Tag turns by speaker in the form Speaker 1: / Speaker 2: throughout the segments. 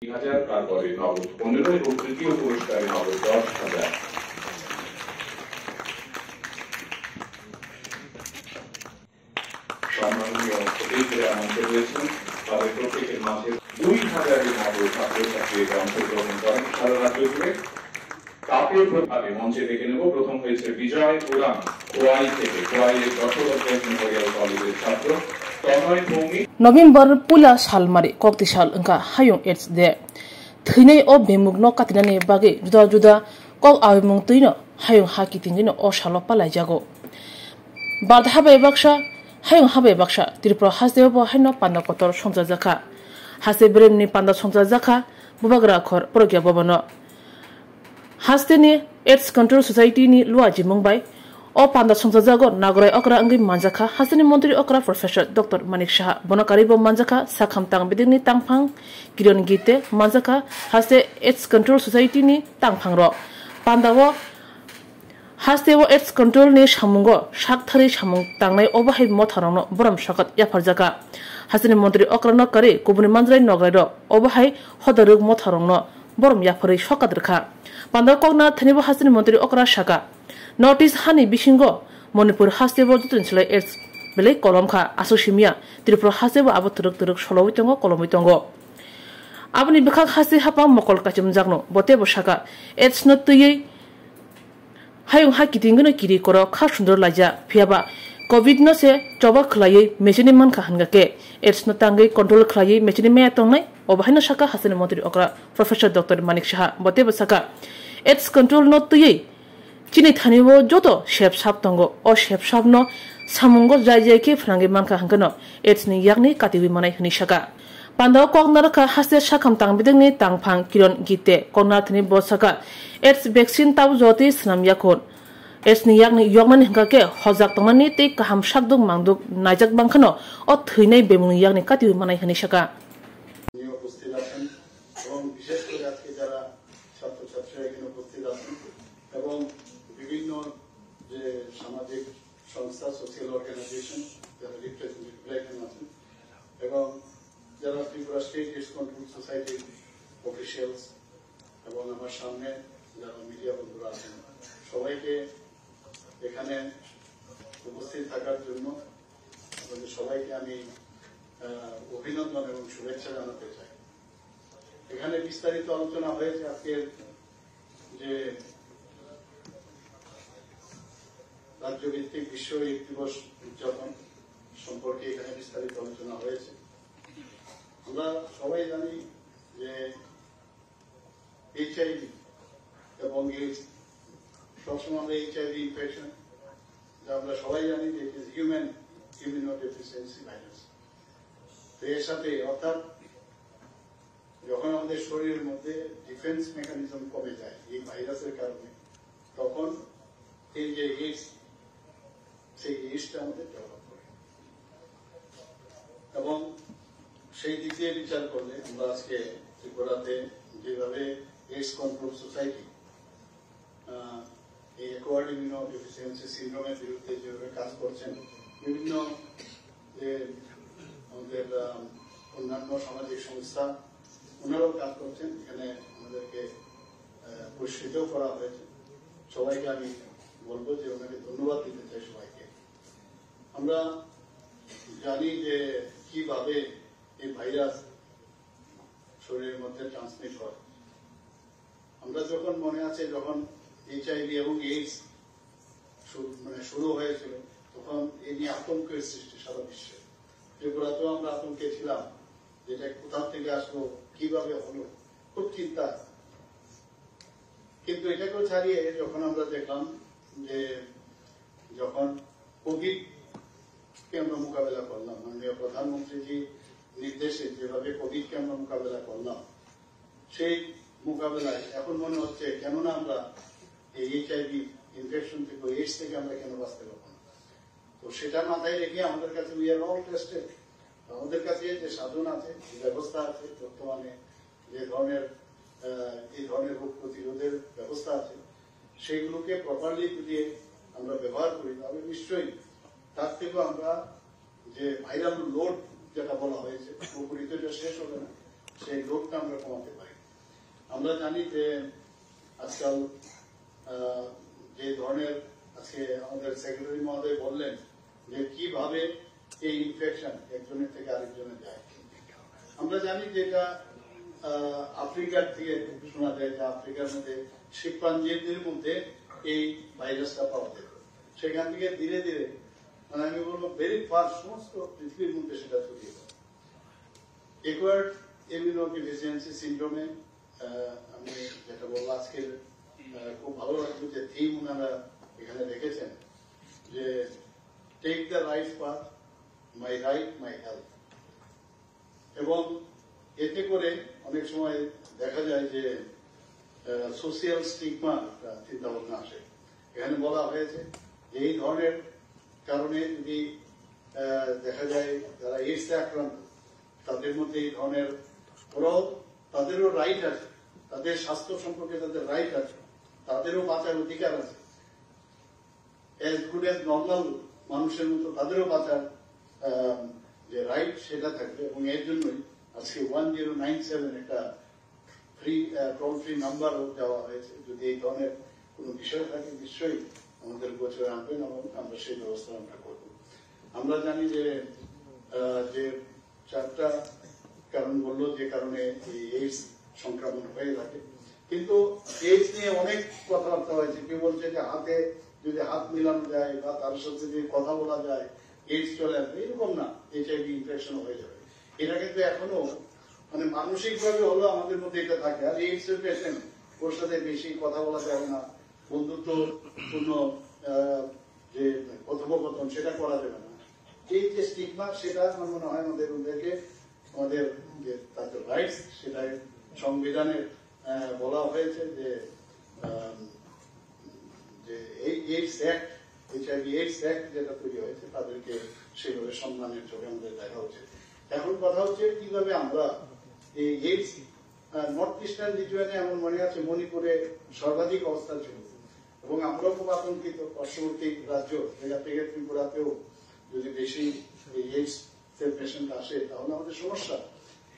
Speaker 1: 2000 তারপরে নগদ 15 এবং তৃতীয় পুরস্কারে নগদ 10,000। সম্মাননীয় অতিথিরা মঞ্চে রয়েছেন, তাদের প্রত্যেকের মাঝে 2000-এর মতো ছাত্রছাত্রীরা অংশগ্রহণ করেন সারা রাজ্য জুড়ে। কাপের প্রভাবে মঞ্চে দেখে নেব, প্রথম হয়েছে বিজয় পুরাণ খোয়াই থেকে, খোয়াইয়ের 10 অধ্যায় মেমোরিয়াল কলেজের ছাত্র তনয় ভৌমিক।
Speaker 2: নভেম্बर पुला सालमारि कक्ति साल अंका हायुं एड्स दे थैनै ओ बेमुग न कातिनानि बागे जुदा जुदा कक आविमुं तैनो हायुं हाकि तिंगिनो ओ सालो पालाय जागो बारदा हाबाय बाक्सा हायुं हाबाय बाक्सा त्रिपुरा हासदेव ब हायनो पान्दा कतर संजा जाखा हासे ब्रेमनि पान्दा संजा जाखा बुबाग्रा खर प्रज्ञा बबनो हासदेनि एड्स कंट्रोल सोसाइटी नि लुआजि मुंबाय ओ पान्दा संजा जागो नागराय अकरा अंगि मानजाखा हासनि मंत्री अकरा प्रोफेसर डॉक्टर मानिक शाह बनकारी ब मानजाखा साखाम तांग बिदिनि तांफां किरण गीते मानजाखा हासे एड्स कंट्रोल सोसाइटी नि तांफां रो पान्दावो हासदेव एड्स कंट्रोल नि सामुंगो साकथारि सामुं तांनाय अबाहाय मथारावनो बरम सकत याफारजाका हासनि मंत्री अकरा नकारी गुबुन मानज्राय नगराय रो अबाहाय हदरुग मथारावनो बरम याफारै सकदरखा पान्दा कगना थनिबो हासनि मंत्री अकरा शाका नॉर्थ ईस्ट हानि बिशिंगो मणिपुर हासदेव जुतुनसलाय एड्स बेले कलमखा आसुसिमिया त्रिपुरा हासदेव आबो तुरुक तुरुक सलौइ दङ कलमै दङ आबनि बिखाक हासि हापा मकल काचिम जागनो बते बसाका एड्स न तुयै हायुं हा कितिंगनो किरि कर खा सुन्दर लाइजा फियाबा कोविड न से चबा खलायै मेचिनि मानखा हनगाके एड्स न तांगै कंट्रोल खलायै मेचिनि मेया तंनाय अबाहायनो साका हासनि मंत्री अकरा प्रोफेसर डॉक्टर मानिक शाह बते बसाका एड्स कंट्रोल न तुयै चिनि थानिबो जतो शेप साप दंगो ओ शेप साप न सामुंगो जाय जाय के फ्रांगे मानखा हंगनो एड्स नि यागनि कातिबि मानाय हनि साका पान्दाव कगनारखा हासे साखाम तांबिदंनि तांफां किरण गीते कगनारथनि बसाका एड्स वैक्सीन ताव जति स्नाम याखोन एड्स नि यागनि यगमानि हंगाके हजाक तंगनि ते काहाम साकदुक मांगदुक नायजाक बांखनो ओ थैनाय बेमुनि यागनि कातिबि मानाय हनि साका
Speaker 3: উপস্থিত আছেন এবং বিশেষ করে আজকে যারা ছাত্রছাত্রীরা এখানে উপস্থিত আছেন এবং বিভিন্ন যে সামাজিক সংস্থা সোশিয়াল অর্গানাইজেশন যারা রিপ্রেজেন্টেটিভরা এখানে আছেন এবং যারা ত্রিপুরা স্টেট এডস কন্ট্রোল সোসাইটির অফিসিয়ালস এবং আমার সামনে যারা মিডিয়া বন্ধুরা আছেন সবাইকে এখানে উপস্থিত থাকার জন্য আপনাদের সবাইকে আমি অভিনন্দন এবং শুভেচ্ছা জানাতে চাই। এখানে বিস্তারিত আলোচনা হয়েছে আজকের যে রাজ্যভিত্তিক বিশ্ব এইডস দিবস উদযাপন সম্পর্কে এখানে বিস্তারিত আলোচনা হয়েছে। আমরা সবাই জানি যে এইচআইভি এবং এইডস সবসময় আমরা এইচআইভি ইনফেকশন যা আমরা সবাই জানি যে it is human immunodeficiency virus. তো এর সাথে অর্থাৎ যখন আমাদের শরীরের মধ্যে ডিফেন্স মেকানিজম কমে যায় এই ভাইরাসের কারণে তখন এই যে এইডস সেই এইডসটা আমাদের ডেভেলপ করে এবং সেই দিক দিয়ে বিচার করলে আমরা আজকে ত্রিপুরাতে যেভাবে এইডস কন্ট্রোল সোসাইটি এই অ্যাকোয়ার্ড ইমিউনোডেফিসিয়েন্সি সিনড্রোমের বিরুদ্ধে যেভাবে কাজ করছেন বিভিন্ন যে আমাদের অন্যান্য সামাজিক সংস্থা ওনারাও কাজ করছেন এখানে আমাদেরকে পুরস্কৃতও করা হয়েছে। সবাইকে আমি বলবো যে ওনাকে ধন্যবাদ দিতে চাই সবাইকে। আমরা জানি যে কিভাবে এই ভাইরাস শরীরের মধ্যে ট্রান্সমিট হয়। আমরা যখন মনে আছে যখন এইচআইভি এবং এইডস শুরু হয়েছিল তখন এই নিয়ে আতঙ্কের সৃষ্টি সারা বিশ্বে। ত্রিপুরাতেও আমরা আতঙ্কে ছিলাম যেটা কোথা থেকে আসলো কিভাবে হলো খুব চিন্তা। কিন্তু এটাকেও ছাড়িয়ে যখন আমরা দেখলাম যে যখন কোভিড কে আমরা মোকাবেলা করলাম মাননীয় প্রধানমন্ত্রীজি নির্দেশে যেভাবে কোভিড কে আমরা মোকাবেলা করলাম সেই মোকাবেলায় এখন মনে হচ্ছে কেননা আমরা এই এইচআইভি ইনফেকশন থেকে এইডস থেকে আমরা কেন বাঁচতে পারবো না। তো সেটা মাথায় রেখে আমাদের কাছে উই আর অল টেস্টেড। আমাদের কাছে যে সাধন আছে যে ব্যবস্থা আছে বর্তমানে যে ধরনের এই ধরনের রোগ প্রতিরোধের ব্যবস্থা আছে সেইগুলোকে প্রপারলি যদি আমরা ব্যবহার করি তাহলে নিশ্চয়ই তার থেকেও আমরা যে ভাইরাল লোড যেটা বলা হয়েছে পুরোপুরি তো এটা শেষ হবে না, সেই লোডটা আমরা কমাতে পারি। আমরা জানি যে আজকাল যে ধরনের আজকে আমাদের সেক্রেটারি মহোদয় বললেন যে কিভাবে এই ইনফেকশন একজনের থেকে আরেকজনে যায়। আমরা জানি যে এটা আফ্রিকার থেকে শোনা যায় যে আফ্রিকার মধ্যে শিম্পাঞ্জিদের মধ্যে এই ভাইরাসটা পাওয়া যেত, সেখান থেকে ধীরে ধীরে মানে আমি বলবো ভেরি ফাস্ট সমস্ত পৃথিবীর মধ্যে সেটা ছড়িয়ে যায়। একোয়ার্ড ইমিউনোডেফিসিয়েন্সি সিন্ড্রোমে আমি যেটা বলবো আজকে খুব ভালো লাগলো যে থিম ওনারা এখানে রেখেছেন যে take the right path, my right my health. এবং এতে করে অনেক সময় দেখা যায় যে সোশিয়াল স্টিগমা চিন্তা ভাবনা আসে। এখানে বলা হয়েছে যে এই ধরনের কারণে যদি দেখা যায় যারা এইডসে আক্রান্ত তাদের মধ্যে এই ধরনের ওরাও তাদেরও রাইট আছে, তাদের স্বাস্থ্য সম্পর্কে তাদের রাইট আছে, তাদেরও বাঁচার অধিকার আছে, এজ গুড এজ নর্মাল মানুষের মতো তাদেরও বাঁচার যে রাইট সেটা থাকবে। এবং এর জন্যই আজকে 1097 একটা ফ্রি টোল ফ্রি নাম্বার দেওয়া হয়েছে। যদি এই ধরনের কোনো বিষয় থাকে নিশ্চয়ই আমাদের গোচরে আনবেন এবং আমরা সেই ব্যবস্থা আমরা করব। আমরা জানি যে যে 4টা কারণ বললো যে কারণে এই এইডস সংক্রমণ হয়ে থাকে, কিন্তু এইডস নিয়ে অনেক কথাবার্তা হয়েছে। কেউ বলছে যে হাতে যদি হাত মিলানো যায় বা তার সাথে যদি কথা বলা যায় এইডস চলে আসবে, এরকম না, এইচআইভি ইনফেকশন হয়ে যাবে। এটা কিন্তু এখনো মানে মানসিক ভাবে হলো আমাদের মধ্যে এটা থাকে। আর এইডস এর পেশেন্ট ওর সাথে বেশি কথা বলা যাবে না, বন্ধুত্বপূর্ণ যে কথোপকথন সেটা করা যাবে না। এই যে স্টিগমা সেটা আমার মনে হয় ওদেরকে আমাদের যে তাদের রাইটস সেটা সংবিধানে বলা হয়েছে যে এই AIDS act, HIV AIDS act যেটা তৈরি হয়েছে তাদেরকে সেভাবে সম্মানের চোখে আমাদের দেখা হচ্ছে। এখন কথা হচ্ছে কিভাবে আমরা এই এইডস নর্থ ইস্টার্ন রিজিয়নে আমার মনে আছে মণিপুরে সর্বাধিক অবস্থা ছিল এবং আমরাও খুব আতঙ্কিত। পার্শ্ববর্তী রাজ্য জায়গা থেকে ত্রিপুরাতেও যদি বেশি এইডস এর পেশেন্ট আসে তাহলে আমাদের সমস্যা।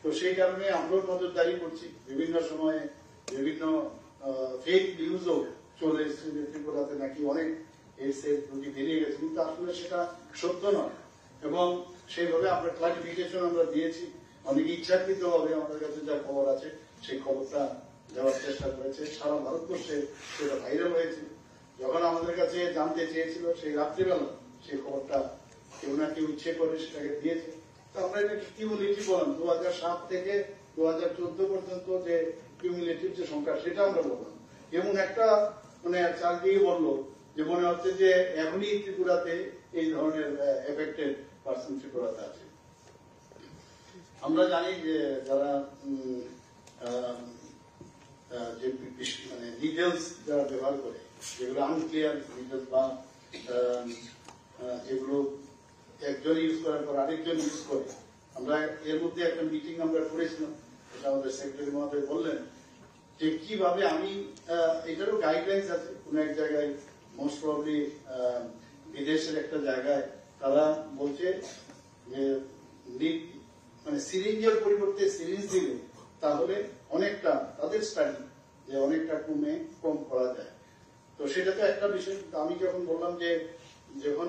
Speaker 3: তো সেই কারণে আমরাও নজরদারি করছি। বিভিন্ন সময়ে বিভিন্ন ফেক নিউজও চলে এসেছে যে ত্রিপুরাতে নাকি অনেক এইডস এর রোগী বেরিয়ে গেছে, কিন্তু আসলে সেটা সত্য নয়। এবং সেইভাবে আমরা ক্লারিফিকেশন আমরা দিয়েছি। অনেকে ইচ্ছাকৃত ভাবে আমাদের কাছে যা খবর আছে সেই খবরটা দেওয়ার চেষ্টা করেছে। সারা ভারতবর্ষে সেটা ভাইরাল হয়েছে। যখন আমাদের কাছে জানতে চেয়েছিল সেই রাত্রিবেলা সেই খবরটা কেউ না কেউ ইচ্ছে করে সেটাকে দিয়েছে। তো আমরা এটা কিউমুলেটিভ বললাম 2007 থেকে 2014 পর্যন্ত যে কিউমুলেটিভ যে সংখ্যা সেটা আমরা বললাম। এমন একটা মানে চারদিকে বললো যে মনে হচ্ছে যে এখনই ত্রিপুরাতে এই ধরনের এফেক্টেড পার্সন ত্রিপুরাতে আছে। আমরা জানি যে যারা যে মানে ডিটেলস যারা ব্যবহার করে যেগুলো আনক্লিয়ার ডিটেলস বা যেগুলো একজন ইউজ করার পর আরেকজন ইউজ করে, আমরা এর মধ্যে একটা মিটিং আমরা করেছিলাম। এটা আমাদের সেক্রেটারি মহোদয় বললেন যে কিভাবে আমি এটারও গাইডলাইন্স আছে। কোন এক জায়গায় মোস্ট প্রবলি বিদেশের একটা জায়গায় তারা বলছে যে মানে সিরিঞ্জের পরিবর্তে সিরিঞ্জ দিলে তাহলে অনেকটা তাদের স্টাডি যে অনেকটা কম করা যায়। তো সেটা তো একটা বিষয়। আমি যখন বললাম যে যখন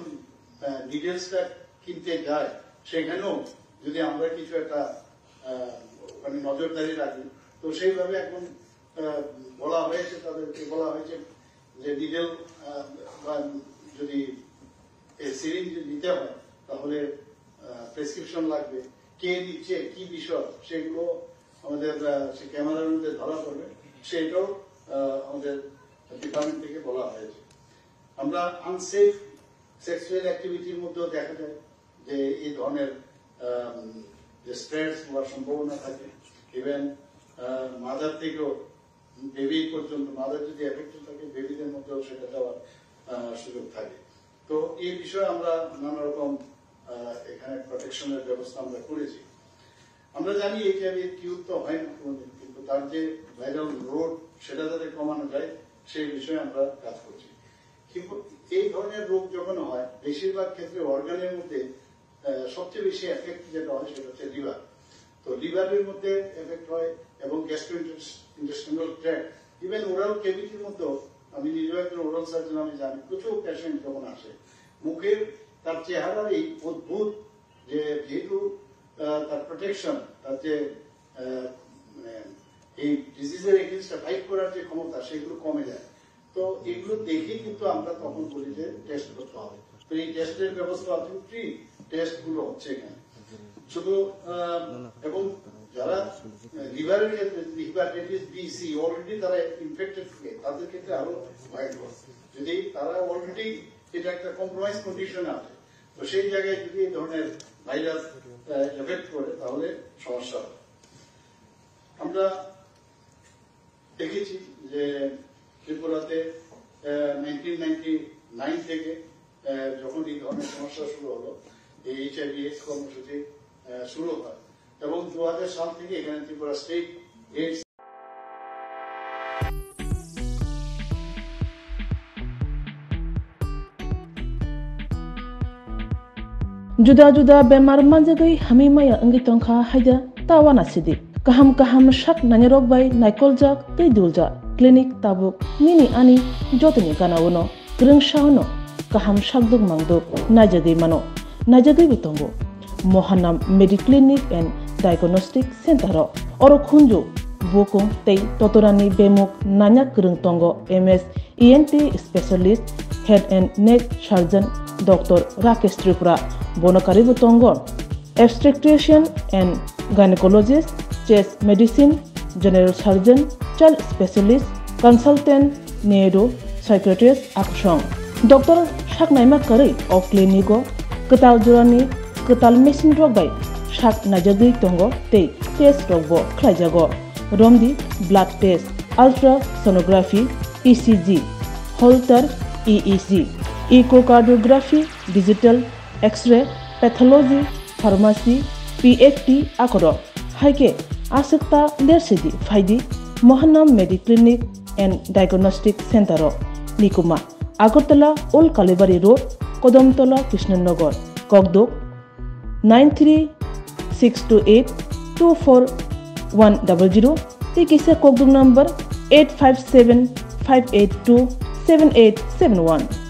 Speaker 3: ডিটেলসটা কিনতে যায় সেখানেও যদি আমরা কিছু একটা মানে নজরদারি রাখি, তো সেইভাবে এখন বলা হয়েছে তাদেরকে বলা হয়েছে যে ডিটেল যদি সিরিঞ্জ দিতে হয় তাহলে প্রেসক্রিপশন লাগবে, কে দিচ্ছে কি বিষয় সেগুলো আমাদের ক্যামেরার মধ্যে ধরা পড়বে, সেটাও আমাদের ডিপার্টমেন্ট থেকে বলা হয়েছে। আমরা আনসেফ সেক্সুয়াল অ্যাক্টিভিটির মধ্যেও দেখা যায় যে এই ধরনের যে স্প্রেডস হওয়ার সম্ভাবনা থাকে। ইভেন মাদার থেকেও বেবি পর্যন্ত, মাদার যদি এফেক্টেড থাকে বেবিদের মধ্যেও সেটা যাওয়ার সুযোগ থাকে। তো এই বিষয়ে আমরা নানা রকম এখানে প্রোটেকশনের ব্যবস্থা আমরা করেছি। আমরা জানি এইচআইভি কিউর তো হয় না কোনদিন, কিন্তু তার যে ভাইরাল রোড সেটা যাতে কমানো যায় সেই বিষয়ে আমরা কাজ করছি। কিন্তু এই ধরনের রোগ যখন হয় বেশিরভাগ ক্ষেত্রে অর্গানের মধ্যে সবচেয়ে বেশি এফেক্ট যেটা হয় সেটা হচ্ছে লিভার। তো লিভারের মধ্যে এফেক্ট হয় এবং গ্যাস্ট্রোইন্টেস্টাইনাল ট্র্যাক্ট, ইভেন ওরাল ক্যাভিটির মধ্যেও, আমি নিজেও একজন ওরাল সার্জন, আমি জানি প্রচুর পেশেন্ট যখন আসে মুখের তার চেহারারই অদ্ভুত যে যেহেতু তার প্রোটেকশন, তার যে এই ডিজিজের এগেইনস্টে ফাইট করার যে ক্ষমতা সেগুলো কমে যায়। তো এগুলো দেখেই কিন্তু আমরা তখন বলি যে টেস্ট করতে হবে। তো এই টেস্টের ব্যবস্থা আছে, ফ্রি টেস্ট গুলো হচ্ছে এখানে শুধু। এবং যারা লিভারের হেপাটাইটিস বি সি অলরেডি তারা ইনফেক্টেড থাকে তাদের ক্ষেত্রে আরো ভয়ঙ্কর, যদি তারা অলরেডি এটা একটা কম্প্রোমাইজ কন্ডিশনে আছে, তো সেই জায়গায় যদি এই ধরনের ভাইরাস এফেক্ট করে তাহলে সমস্যা হবে। আমরা দেখেছি যে ত্রিপুরাতে 1999 থেকে যখন এই ধরনের সমস্যা শুরু হলো, এই HIV/AIDS কর্মসূচি শুরু হয় এবং 2000 সাল থেকে এখানে Tripura state AIDS
Speaker 2: juda bemar manjagai hamimaya angi tongkha haida tawana sidi kaham shak nanyarok bai naikolja tei dulja clinic tabuk nini ani jotoni ganawono grungshauno kaham shakduk mangduk najagai bitongo Mohanam Mediclinic and Diagnostic Center oro khunju bokong tei totorani bemuk nanya krung tongo MS ENT specialist head and neck surgeon Dr. Rakesh Tripura bonokari butongo obstetrician and gynecologist chest medicine general surgeon child specialist consultant neuro psychiatrist aksong Dr. Shaknaima Kari of clinico ketal jurani ketal mesin rokbai shak najagui tongo tei test rokbo khlaijago romdi blood test ultrasonography ECG Holter EEG echocardiography digital x-ray pathology pharmacy PFT akoro haike asukta dersidi faidi Mohanam Mediclinic and Diagnostic Center Nikuma Agartala Old Kalibari Road Kodamtola Krishnanagar Kogdok 93-628-24100 Tikisa Kogdok number 857-582-7871